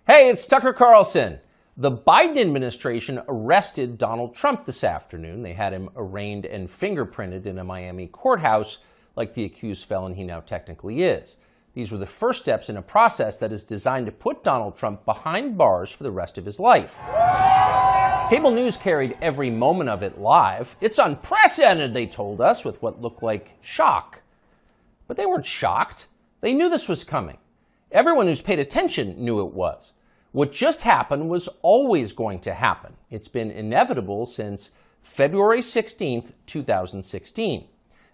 Hey, it's Tucker Carlson. The Biden administration arrested Donald Trump this afternoon. They had him arraigned and fingerprinted in a Miami courthouse like the accused felon he now technically is. These were the first steps in a process that is designed to put Donald Trump behind bars for the rest of his life. Cable news carried every moment of it live. It's unprecedented, they told us, with what looked like shock. But they weren't shocked. They knew this was coming. Everyone who's paid attention knew it was. What just happened was always going to happen. It's been inevitable since February 16th, 2016.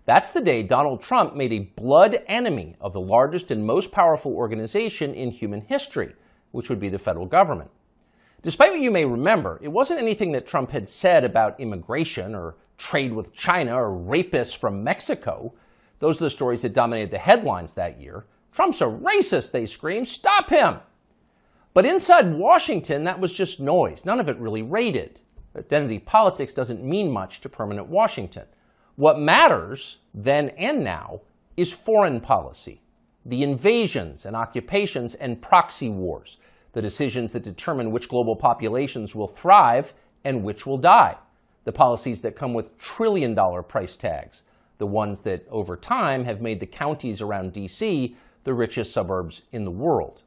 That's the day Donald Trump made a blood enemy of the largest and most powerful organization in human history, which would be the federal government. Despite what you may remember, it wasn't anything that Trump had said about immigration or trade with China or rapists from Mexico. Those are the stories that dominated the headlines that year. Trump's a racist, they screamed. Stop him! But inside Washington, that was just noise. None of it really rated. Identity politics doesn't mean much to permanent Washington. What matters, then and now, is foreign policy. The invasions and occupations and proxy wars. The decisions that determine which global populations will thrive and which will die. The policies that come with trillion-dollar price tags. The ones that, over time, have made the counties around D.C. the richest suburbs in the world.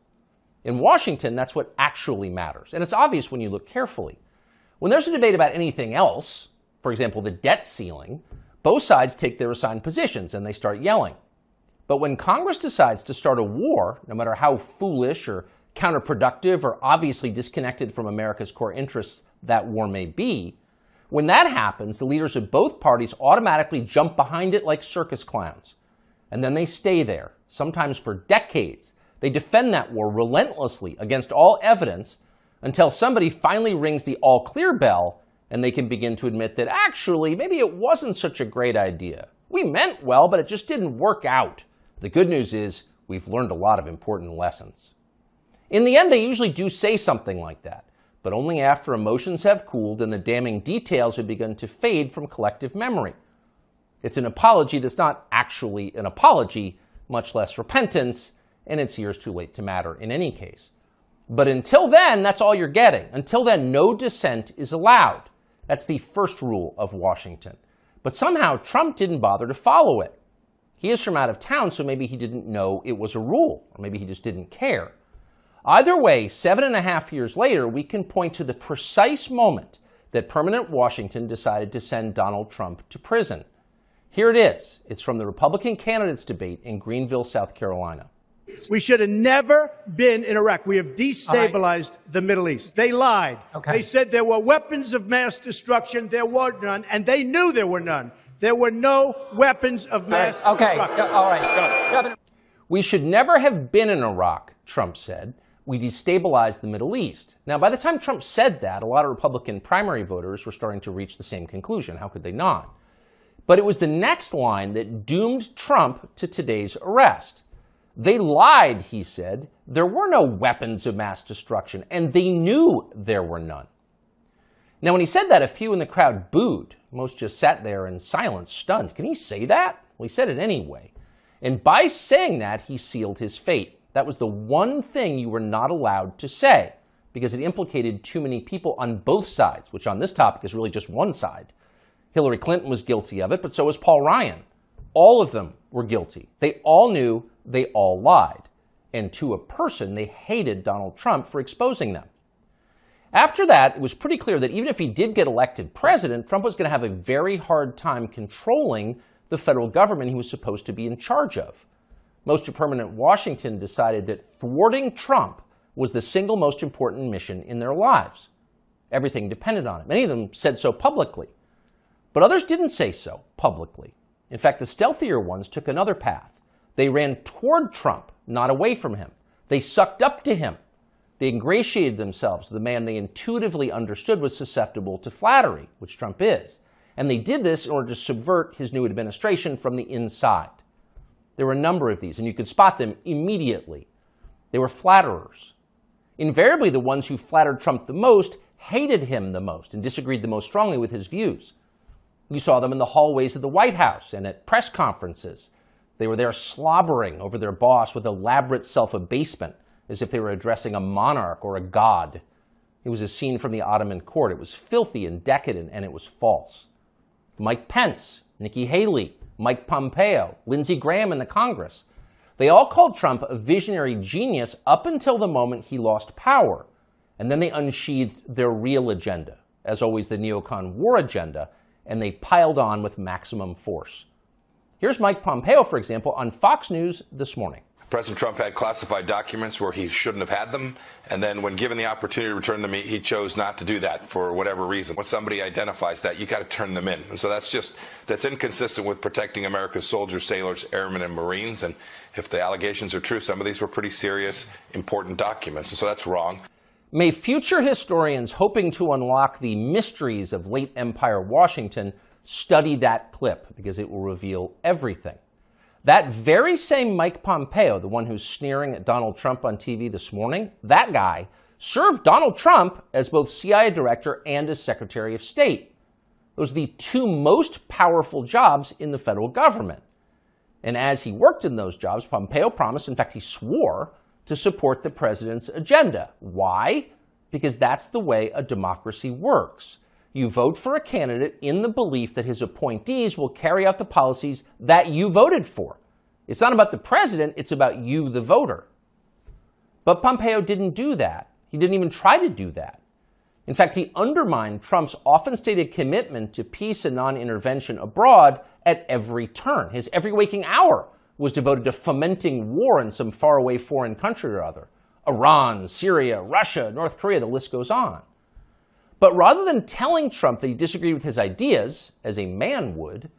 In Washington, that's what actually matters. And it's obvious when you look carefully. When there's a debate about anything else, for example, the debt ceiling, both sides take their assigned positions and they start yelling. But when Congress decides to start a war, no matter how foolish or counterproductive or obviously disconnected from America's core interests that war may be, when that happens, the leaders of both parties automatically jump behind it like circus clowns. And then they stay there, sometimes for decades. They defend that war relentlessly against all evidence until somebody finally rings the all-clear bell and they can begin to admit that actually, maybe it wasn't such a great idea. We meant well, but it just didn't work out. The good news is we've learned a lot of important lessons. In the end, they usually do say something like that, but only after emotions have cooled and the damning details have begun to fade from collective memory. It's an apology that's not actually an apology, much less repentance, and it's years too late to matter in any case. But until then, that's all you're getting. Until then, no dissent is allowed. That's the first rule of Washington. But somehow, Trump didn't bother to follow it. He is from out of town, so maybe he didn't know it was a rule, or maybe he just didn't care. Either way, 7.5 years later, we can point to the precise moment that permanent Washington decided to send Donald Trump to prison. Here it is. It's from the Republican candidates debate in Greenville, South Carolina. We should have never been in Iraq. We have destabilized the Middle East. They lied. Okay. They said there were weapons of mass destruction. There were none, and they knew there were none. There were no weapons of mass destruction. All right. We should never have been in Iraq, Trump said. We destabilized the Middle East. Now, by the time Trump said that, a lot of Republican primary voters were starting to reach the same conclusion. How could they not? But it was the next line that doomed Trump to today's arrest. They lied, he said. There were no weapons of mass destruction, and they knew there were none. Now, when he said that, a few in the crowd booed. Most just sat there in silence, stunned. Can he say that? Well, he said it anyway. And by saying that, he sealed his fate. That was the one thing you were not allowed to say, because it implicated too many people on both sides, which on this topic is really just one side. Hillary Clinton was guilty of it, but so was Paul Ryan. All of them were guilty. They all knew, they all lied. And to a person, they hated Donald Trump for exposing them. After that, it was pretty clear that even if he did get elected president, Trump was going to have a very hard time controlling the federal government he was supposed to be in charge of. Most of permanent Washington decided that thwarting Trump was the single most important mission in their lives. Everything depended on it. Many of them said so publicly. But others didn't say so publicly. In fact, the stealthier ones took another path. They ran toward Trump, not away from him. They sucked up to him. They ingratiated themselves with the man they intuitively understood was susceptible to flattery, which Trump is. And they did this in order to subvert his new administration from the inside. There were a number of these, and you could spot them immediately. They were flatterers. Invariably, the ones who flattered Trump the most hated him the most and disagreed the most strongly with his views. You saw them in the hallways of the White House and at press conferences. They were there slobbering over their boss with elaborate self-abasement, as if they were addressing a monarch or a god. It was a scene from the Ottoman court. It was filthy and decadent, and it was false. Mike Pence, Nikki Haley, Mike Pompeo, Lindsey Graham in the Congress, they all called Trump a visionary genius up until the moment he lost power. And then they unsheathed their real agenda, as always the neocon war agenda, and they piled on with maximum force. Here's Mike Pompeo, for example, on Fox News this morning. President Trump had classified documents where he shouldn't have had them, and then when given the opportunity to return them, he chose not to do that for whatever reason. When somebody identifies that, you got to turn them in. And so that's inconsistent with protecting America's soldiers, sailors, airmen, and Marines. And if the allegations are true, some of these were pretty serious, important documents, and so that's wrong. May future historians hoping to unlock the mysteries of late Empire Washington study that clip, because it will reveal everything. That very same Mike Pompeo, the one who's sneering at Donald Trump on TV this morning, that guy served Donald Trump as both CIA director and as Secretary of State. Those are the two most powerful jobs in the federal government. And as he worked in those jobs, Pompeo promised, in fact, he swore, to support the president's agenda. Why? Because that's the way a democracy works. You vote for a candidate in the belief that his appointees will carry out the policies that you voted for. It's not about the president, it's about you, the voter. But Pompeo didn't do that. He didn't even try to do that. In fact, he undermined Trump's often stated commitment to peace and non-intervention abroad at every turn. His every waking hour was devoted to fomenting war in some faraway foreign country or other. Iran, Syria, Russia, North Korea, the list goes on. But rather than telling Trump that he disagreed with his ideas, as a man would,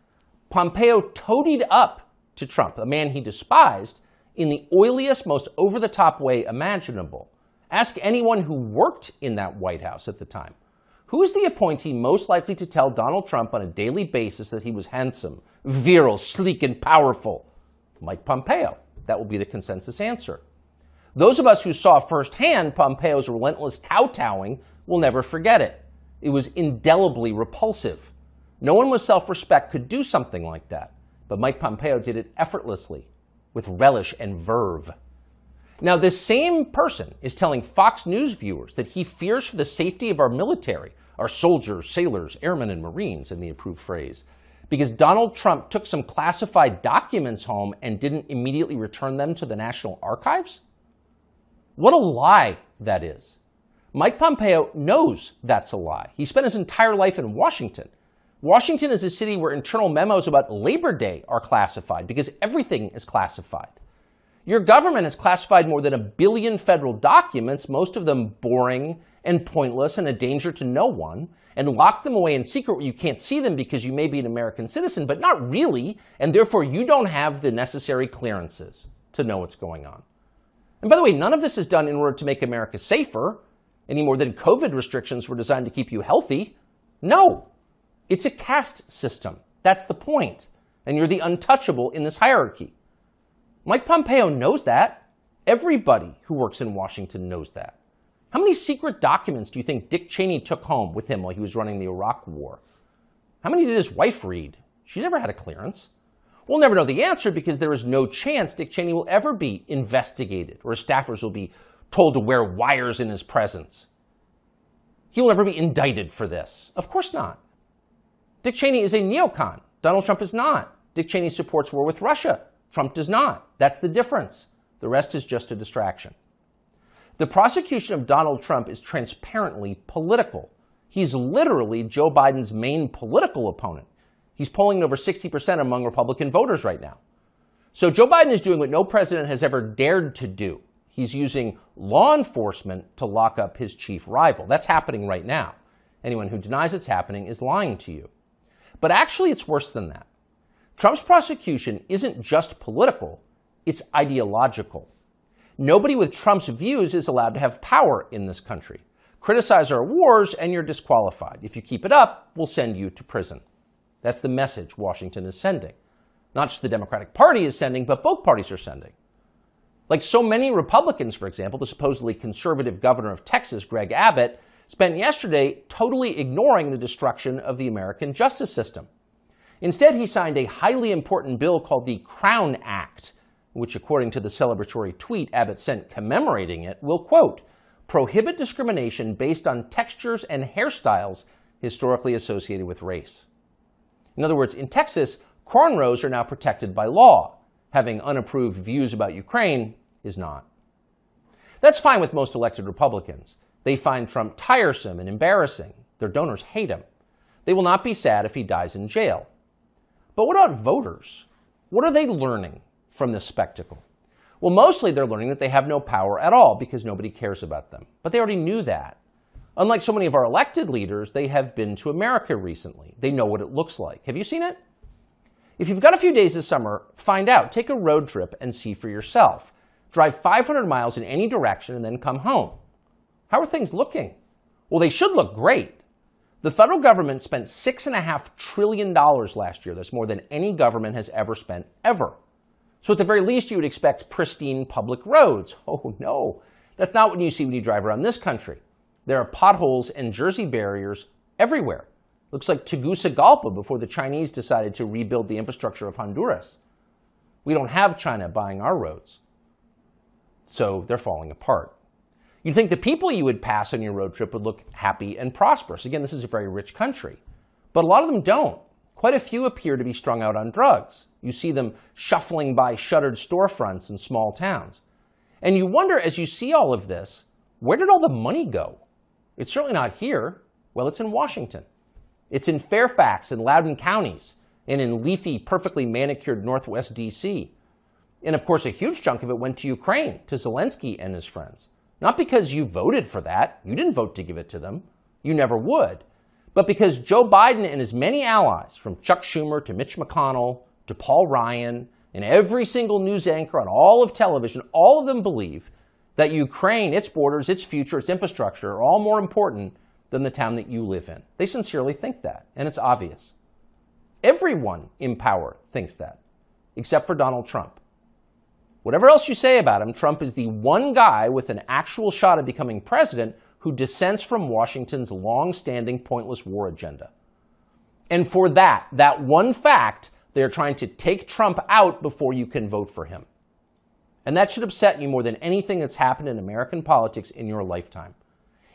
Pompeo toadied up to Trump, a man he despised, in the oiliest, most over-the-top way imaginable. Ask anyone who worked in that White House at the time. Who is the appointee most likely to tell Donald Trump on a daily basis that he was handsome, virile, sleek, and powerful? Mike Pompeo. That will be the consensus answer. Those of us who saw firsthand Pompeo's relentless kowtowing will never forget it. It was indelibly repulsive. No one with self-respect could do something like that. But Mike Pompeo did it effortlessly, with relish and verve. Now, this same person is telling Fox News viewers that he fears for the safety of our military, our soldiers, sailors, airmen, and Marines, in the approved phrase, because Donald Trump took some classified documents home and didn't immediately return them to the National Archives? What a lie that is. Mike Pompeo knows that's a lie. He spent his entire life in Washington. Washington is a city where internal memos about Labor Day are classified because everything is classified. Your government has classified more than 1 billion federal documents, most of them boring and pointless and a danger to no one, and locked them away in secret where you can't see them because you may be an American citizen, but not really, and therefore you don't have the necessary clearances to know what's going on. And by the way, none of this is done in order to make America safer, any more than COVID restrictions were designed to keep you healthy. No, it's a caste system. That's the point. And you're the untouchable in this hierarchy. Mike Pompeo knows that. Everybody who works in Washington knows that. How many secret documents do you think Dick Cheney took home with him while he was running the Iraq War? How many did his wife read? She never had a clearance. We'll never know the answer because there is no chance Dick Cheney will ever be investigated or his staffers will be told to wear wires in his presence. He will never be indicted for this. Of course not. Dick Cheney is a neocon. Donald Trump is not. Dick Cheney supports war with Russia. Trump does not. That's the difference. The rest is just a distraction. The prosecution of Donald Trump is transparently political. He's literally Joe Biden's main political opponent. He's polling over 60% among Republican voters right now. So Joe Biden is doing what no president has ever dared to do. He's using law enforcement to lock up his chief rival. That's happening right now. Anyone who denies it's happening is lying to you. But actually, it's worse than that. Trump's prosecution isn't just political, it's ideological. Nobody with Trump's views is allowed to have power in this country. Criticize our wars and you're disqualified. If you keep it up, we'll send you to prison. That's the message Washington is sending. Not just the Democratic Party is sending, but both parties are sending. Like so many Republicans, for example, the supposedly conservative governor of Texas, Greg Abbott, spent yesterday totally ignoring the destruction of the American justice system. Instead, he signed a highly important bill called the Crown Act, which according to the celebratory tweet Abbott sent commemorating it, will, quote, prohibit discrimination based on textures and hairstyles historically associated with race. In other words, in Texas, cornrows are now protected by law. Having unapproved views about Ukraine is not. That's fine with most elected Republicans. They find Trump tiresome and embarrassing. Their donors hate him. They will not be sad if he dies in jail. But what about voters? What are they learning from this spectacle? Well, mostly they're learning that they have no power at all because nobody cares about them. But they already knew that. Unlike so many of our elected leaders, they have been to America recently. They know what it looks like. Have you seen it? If you've got a few days this summer, find out. Take a road trip and see for yourself. Drive 500 miles in any direction and then come home. How are things looking? Well, they should look great. The federal government spent $6.5 trillion last year. That's more than any government has ever spent, ever. So at the very least, you would expect pristine public roads. Oh, no. That's not what you see when you drive around this country. There are potholes and Jersey barriers everywhere. Looks like Tegucigalpa before the Chinese decided to rebuild the infrastructure of Honduras. We don't have China buying our roads. So they're falling apart. You'd think the people you would pass on your road trip would look happy and prosperous. Again, this is a very rich country. But a lot of them don't. Quite a few appear to be strung out on drugs. You see them shuffling by shuttered storefronts in small towns. And you wonder, as you see all of this, where did all the money go? It's certainly not here. Well, it's in Washington. It's in Fairfax and Loudoun counties, and in leafy, perfectly manicured Northwest D.C. And of course, a huge chunk of it went to Ukraine, to Zelensky and his friends. Not because you voted for that. You didn't vote to give it to them. You never would. But because Joe Biden and his many allies, from Chuck Schumer to Mitch McConnell to Paul Ryan, and every single news anchor on all of television, all of them believe that Ukraine, its borders, its future, its infrastructure are all more important than the town that you live in. They sincerely think that, and it's obvious. Everyone in power thinks that, except for Donald Trump. Whatever else you say about him, Trump is the one guy with an actual shot at becoming president who dissents from Washington's long-standing pointless war agenda. And for that one fact, they're trying to take Trump out before you can vote for him. And that should upset you more than anything that's happened in American politics in your lifetime.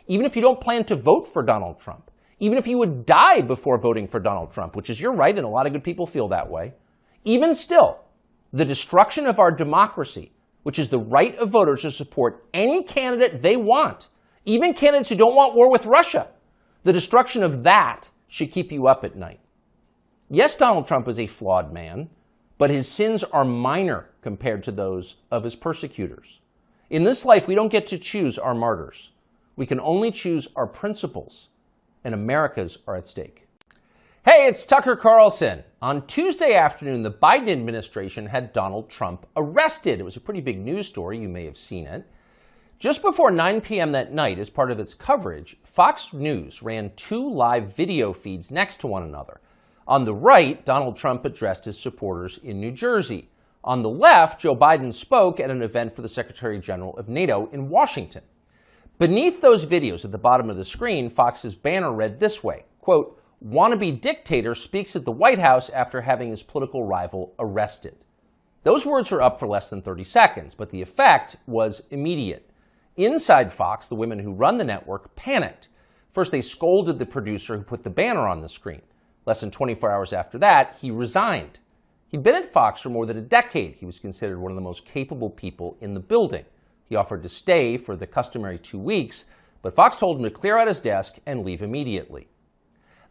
Even if you don't plan to vote for Donald Trump, even if you would die before voting for Donald Trump, which is your right and a lot of good people feel that way, even still, the destruction of our democracy, which is the right of voters to support any candidate they want, even candidates who don't want war with Russia, the destruction of that should keep you up at night. Yes, Donald Trump is a flawed man, but his sins are minor compared to those of his persecutors. In this life, we don't get to choose our martyrs. We can only choose our principles, and America's are at stake. Hey, it's Tucker Carlson. On Tuesday afternoon, the Biden administration had Donald Trump arrested. It was a pretty big news story. You may have seen it. Just before 9 p.m. that night, as part of its coverage, Fox News ran 2 live video feeds next to one another. On the right, Donald Trump addressed his supporters in New Jersey. On the left, Joe Biden spoke at an event for the Secretary General of NATO in Washington. Beneath those videos at the bottom of the screen, Fox's banner read this way, quote, "Wannabe dictator speaks at the White House after having his political rival arrested." Those words were up for less than 30 seconds, but the effect was immediate. Inside Fox, the women who run the network panicked. First, they scolded the producer who put the banner on the screen. Less than 24 hours after that, he resigned. He'd been at Fox for more than a decade. He was considered one of the most capable people in the building. He offered to stay for the customary 2 weeks, but Fox told him to clear out his desk and leave immediately.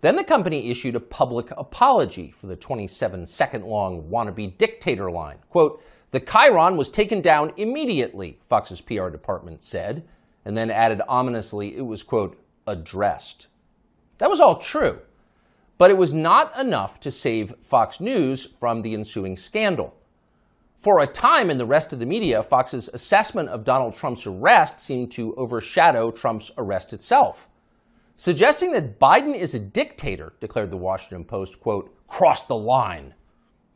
Then the company issued a public apology for the 27-second-long wannabe dictator line. Quote, "The chyron was taken down immediately," Fox's PR department said, and then added ominously it was, quote, "addressed." That was all true, but it was not enough to save Fox News from the ensuing scandal. For a time in the rest of the media, Fox's assessment of Donald Trump's arrest seemed to overshadow Trump's arrest itself. Suggesting that Biden is a dictator, declared the Washington Post, quote, "crossed the line."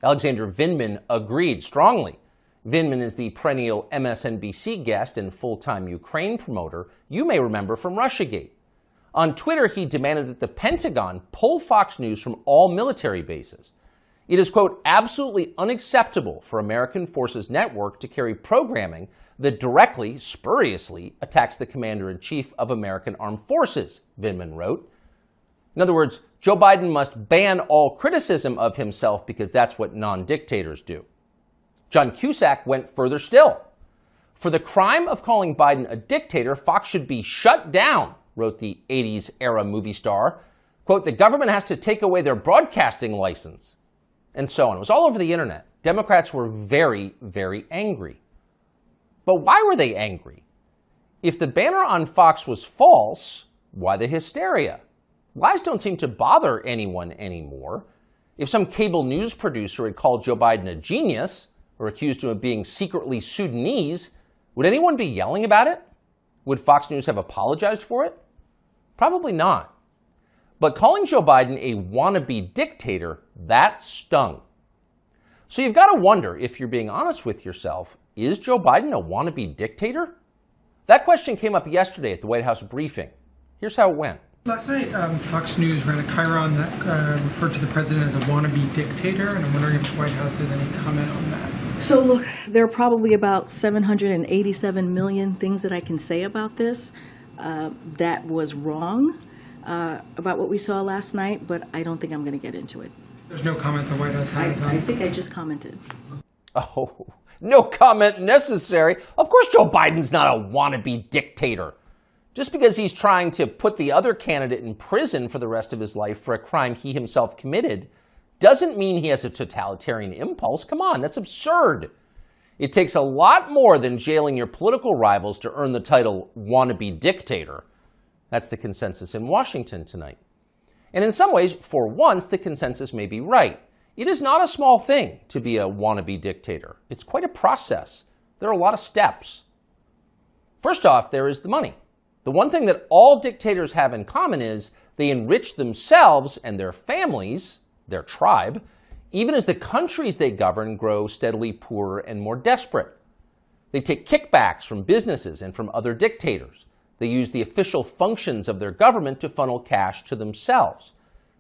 Alexander Vindman agreed strongly. Vindman is the perennial MSNBC guest and full-time Ukraine promoter you may remember from Russiagate. On Twitter, he demanded that the Pentagon pull Fox News from all military bases. It is, quote, absolutely unacceptable for American Forces Network to carry programming that directly, spuriously, attacks the Commander-in-Chief of American Armed Forces, Vindman wrote. In other words, Joe Biden must ban all criticism of himself because that's what non-dictators do. John Cusack went further still. For the crime of calling Biden a dictator, Fox should be shut down, wrote the 80s-era movie star. Quote, the government has to take away their broadcasting license. And so on. It was all over the internet. Democrats were very, very angry. But why were they angry? If the banner on Fox was false, why the hysteria? Lies don't seem to bother anyone anymore. If some cable news producer had called Joe Biden a genius or accused him of being secretly Sudanese, would anyone be yelling about it? Would Fox News have apologized for it? Probably not. But calling Joe Biden a wannabe dictator, that stung. So you've got to wonder, if you're being honest with yourself, is Joe Biden a wannabe dictator? That question came up yesterday at the White House briefing. Here's how it went. Last night, Fox News ran a chyron that referred to the president as a wannabe dictator, and I'm wondering if the White House has any comment on that. So look, there are probably about 787 million things that I can say about this. That was wrong about what we saw last night, but I don't think I'm going to get into it. There's no comment the White House has on I think I just commented. Oh, no comment necessary. Of course Joe Biden's not a wannabe dictator. Just because he's trying to put the other candidate in prison for the rest of his life for a crime he himself committed doesn't mean he has a totalitarian impulse. Come on, that's absurd. It takes a lot more than jailing your political rivals to earn the title wannabe dictator. That's the consensus in Washington tonight. And in some ways, for once, the consensus may be right. It is not a small thing to be a wannabe dictator. It's quite a process. There are a lot of steps. First off, there is the money. The one thing that all dictators have in common is they enrich themselves and their families, their tribe, even as the countries they govern grow steadily poorer and more desperate. They take kickbacks from businesses and from other dictators. They use the official functions of their government to funnel cash to themselves.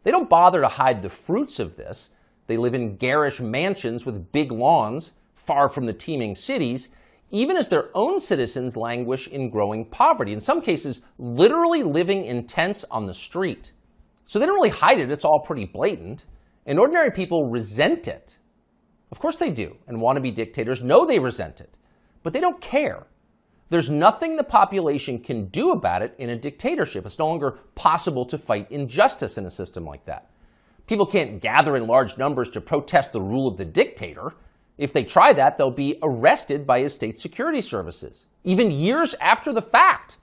They don't bother to hide the fruits of this. They live in garish mansions with big lawns, far from the teeming cities, even as their own citizens languish in growing poverty, in some cases literally living in tents on the street. So they don't really hide it, it's all pretty blatant, and ordinary people resent it. Of course they do, and wannabe dictators know they resent it, but they don't care. There's nothing the population can do about it in a dictatorship. It's no longer possible to fight injustice in a system like that. People can't gather in large numbers to protest the rule of the dictator. If they try that, they'll be arrested by his state security services, even years after the fact.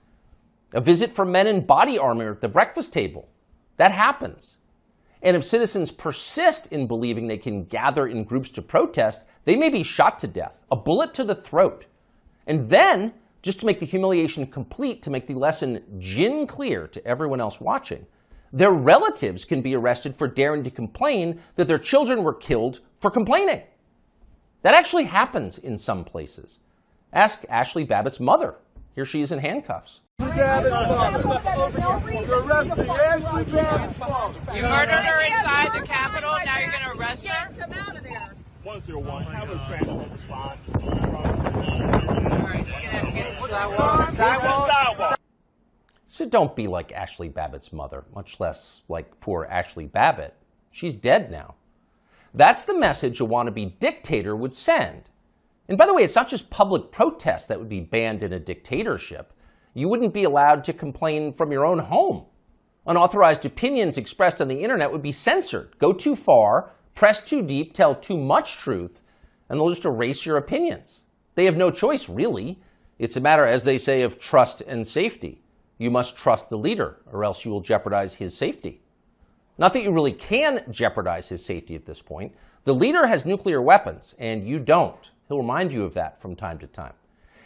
A visit from men in body armor at the breakfast table. That happens. And if citizens persist in believing they can gather in groups to protest, they may be shot to death, a bullet to the throat. And then, just to make the humiliation complete, to make the lesson gin clear to everyone else watching, their relatives can be arrested for daring to complain that their children were killed for complaining. That actually happens in some places. Ask Ashley Babbitt's mother. Here she is in handcuffs. You murdered her inside the Capitol, now you're going to arrest her? Come out of there. 101, have a transport response. Sidewalk. So don't be like Ashley Babbitt's mother, much less like poor Ashley Babbitt. She's dead now. That's the message a wannabe dictator would send. And by the way, it's not just public protest that would be banned in a dictatorship. You wouldn't be allowed to complain from your own home. Unauthorized opinions expressed on the internet would be censored. Go too far, press too deep, tell too much truth, and they'll just erase your opinions. They have no choice, really. It's a matter, as they say, of trust and safety. You must trust the leader, or else you will jeopardize his safety. Not that you really can jeopardize his safety at this point. The leader has nuclear weapons, and you don't. He'll remind you of that from time to time.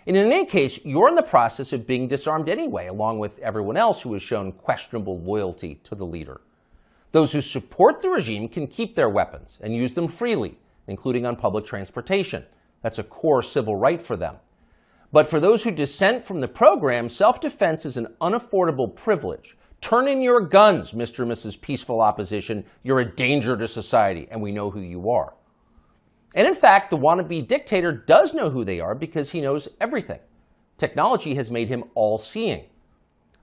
And in any case, you're in the process of being disarmed anyway, along with everyone else who has shown questionable loyalty to the leader. Those who support the regime can keep their weapons and use them freely, including on public transportation. That's a core civil right for them. But for those who dissent from the program, self-defense is an unaffordable privilege, Turn in your guns, Mr. and Mrs. Peaceful Opposition. You're a danger to society, and we know who you are. And in fact, the wannabe dictator does know who they are because he knows everything. Technology has made him all-seeing.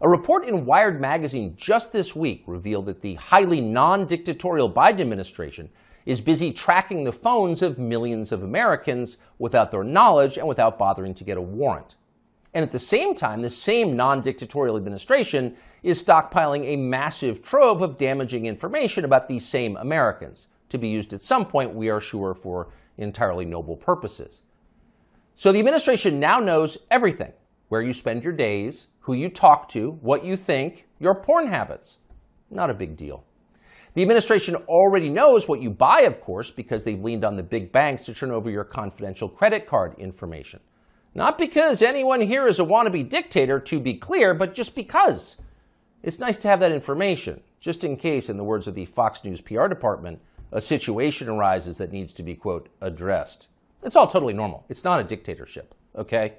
A report in Wired magazine just this week revealed that the highly non-dictatorial Biden administration is busy tracking the phones of millions of Americans without their knowledge and without bothering to get a warrant. And at the same time, the same non-dictatorial administration is stockpiling a massive trove of damaging information about these same Americans, to be used at some point, we are sure, for entirely noble purposes. So the administration now knows everything: where you spend your days, who you talk to, what you think, your porn habits. Not a big deal. The administration already knows what you buy, of course, because they've leaned on the big banks to turn over your confidential credit card information. Not because anyone here is a wannabe dictator, to be clear, but just because. It's nice to have that information, just in case, in the words of the Fox News PR department, a situation arises that needs to be, quote, addressed. It's all totally normal. It's not a dictatorship, okay?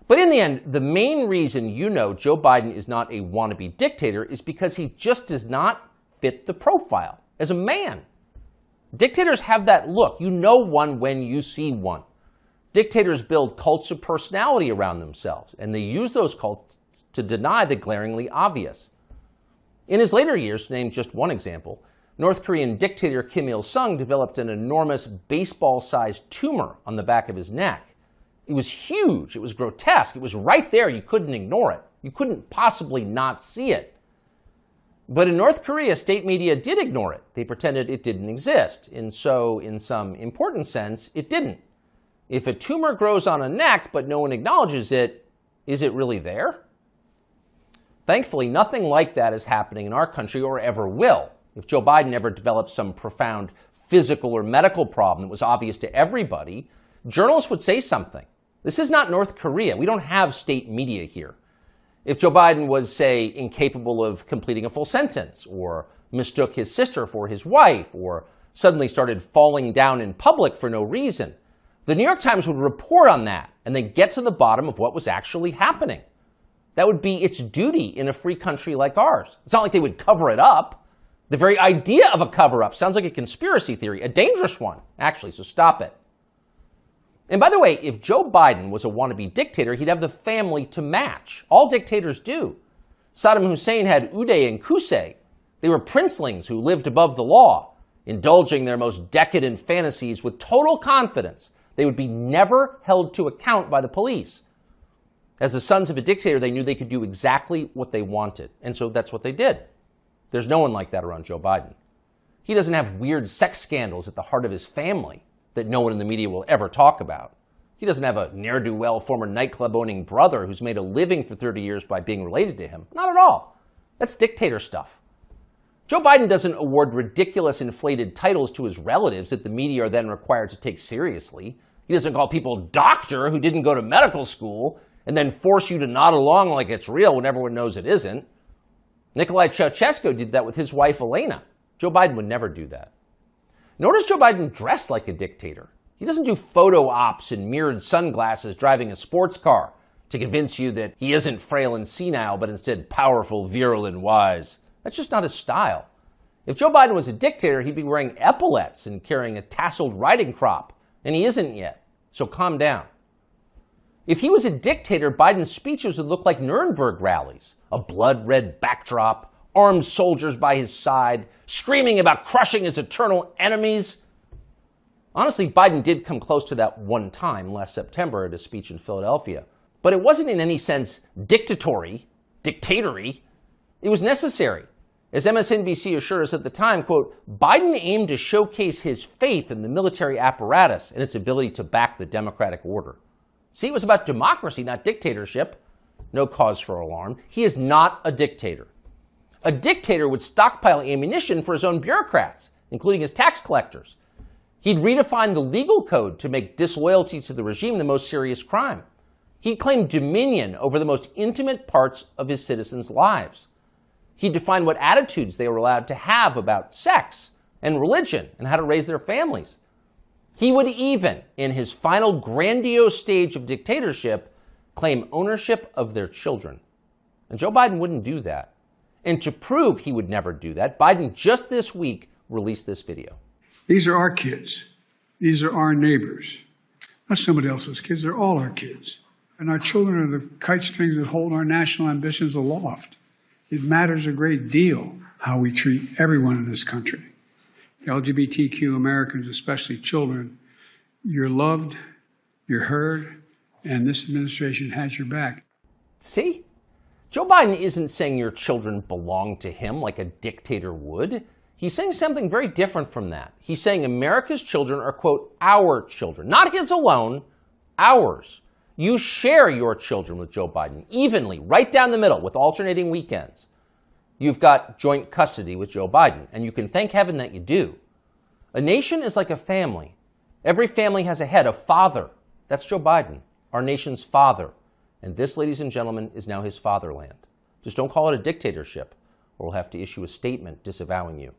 But in the end, the main reason you know Joe Biden is not a wannabe dictator is because he just does not fit the profile as a man. Dictators have that look. You know one when you see one. Dictators build cults of personality around themselves, and they use those cults to deny the glaringly obvious. In his later years, to name just one example, North Korean dictator Kim Il-sung developed an enormous baseball-sized tumor on the back of his neck. It was huge. It was grotesque. It was right there. You couldn't ignore it. You couldn't possibly not see it. But in North Korea, state media did ignore it. They pretended it didn't exist. And so, in some important sense, it didn't. If a tumor grows on a neck but no one acknowledges it, is it really there? Thankfully, nothing like that is happening in our country or ever will. If Joe Biden ever developed some profound physical or medical problem that was obvious to everybody, journalists would say something. This is not North Korea. We don't have state media here. If Joe Biden was, say, incapable of completing a full sentence, or mistook his sister for his wife, or suddenly started falling down in public for no reason, the New York Times would report on that and then get to the bottom of what was actually happening. That would be its duty in a free country like ours. It's not like they would cover it up. The very idea of a cover-up sounds like a conspiracy theory, a dangerous one, actually, so stop it. And by the way, if Joe Biden was a wannabe dictator, he'd have the family to match. All dictators do. Saddam Hussein had Uday and Qusay. They were princelings who lived above the law, indulging their most decadent fantasies with total confidence they would be never held to account by the police. As the sons of a dictator, they knew they could do exactly what they wanted, and so that's what they did. There's no one like that around Joe Biden. He doesn't have weird sex scandals at the heart of his family that no one in the media will ever talk about. He doesn't have a ne'er-do-well former nightclub-owning brother who's made a living for 30 years by being related to him. Not at all. That's dictator stuff. Joe Biden doesn't award ridiculous inflated titles to his relatives that the media are then required to take seriously. He doesn't call people doctor who didn't go to medical school and then force you to nod along like it's real when everyone knows it isn't. Nicolae Ceausescu did that with his wife, Elena. Joe Biden would never do that. Nor does Joe Biden dress like a dictator. He doesn't do photo ops in mirrored sunglasses driving a sports car to convince you that he isn't frail and senile, but instead powerful, virile, and wise. That's just not his style. If Joe Biden was a dictator, he'd be wearing epaulets and carrying a tasseled riding crop, and he isn't yet, so calm down. If he was a dictator, Biden's speeches would look like Nuremberg rallies, a blood-red backdrop, armed soldiers by his side, screaming about crushing his eternal enemies. Honestly, Biden did come close to that one time last September at a speech in Philadelphia, but it wasn't in any sense dictatory. It was necessary. As MSNBC assured us at the time, quote, Biden aimed to showcase his faith in the military apparatus and its ability to back the democratic order. See, it was about democracy, not dictatorship. No cause for alarm. He is not a dictator. A dictator would stockpile ammunition for his own bureaucrats, including his tax collectors. He'd redefine the legal code to make disloyalty to the regime the most serious crime. He'd claim dominion over the most intimate parts of his citizens' lives. He'd define what attitudes they were allowed to have about sex and religion and how to raise their families. He would even, in his final grandiose stage of dictatorship, claim ownership of their children. And Joe Biden wouldn't do that. And to prove he would never do that, Biden just this week released this video. These are our kids. These are our neighbors. Not somebody else's kids. They're all our kids. And our children are the kite strings that hold our national ambitions aloft. It matters a great deal how we treat everyone in this country. LGBTQ Americans, especially children, you're loved, you're heard, and this administration has your back. See? Joe Biden isn't saying your children belong to him like a dictator would. He's saying something very different from that. He's saying America's children are, quote, our children. Not his alone, ours. You share your children with Joe Biden evenly, right down the middle, with alternating weekends. You've got joint custody with Joe Biden, and you can thank heaven that you do. A nation is like a family. Every family has a head, a father. That's Joe Biden, our nation's father. And this, ladies and gentlemen, is now his fatherland. Just don't call it a dictatorship, or we'll have to issue a statement disavowing you.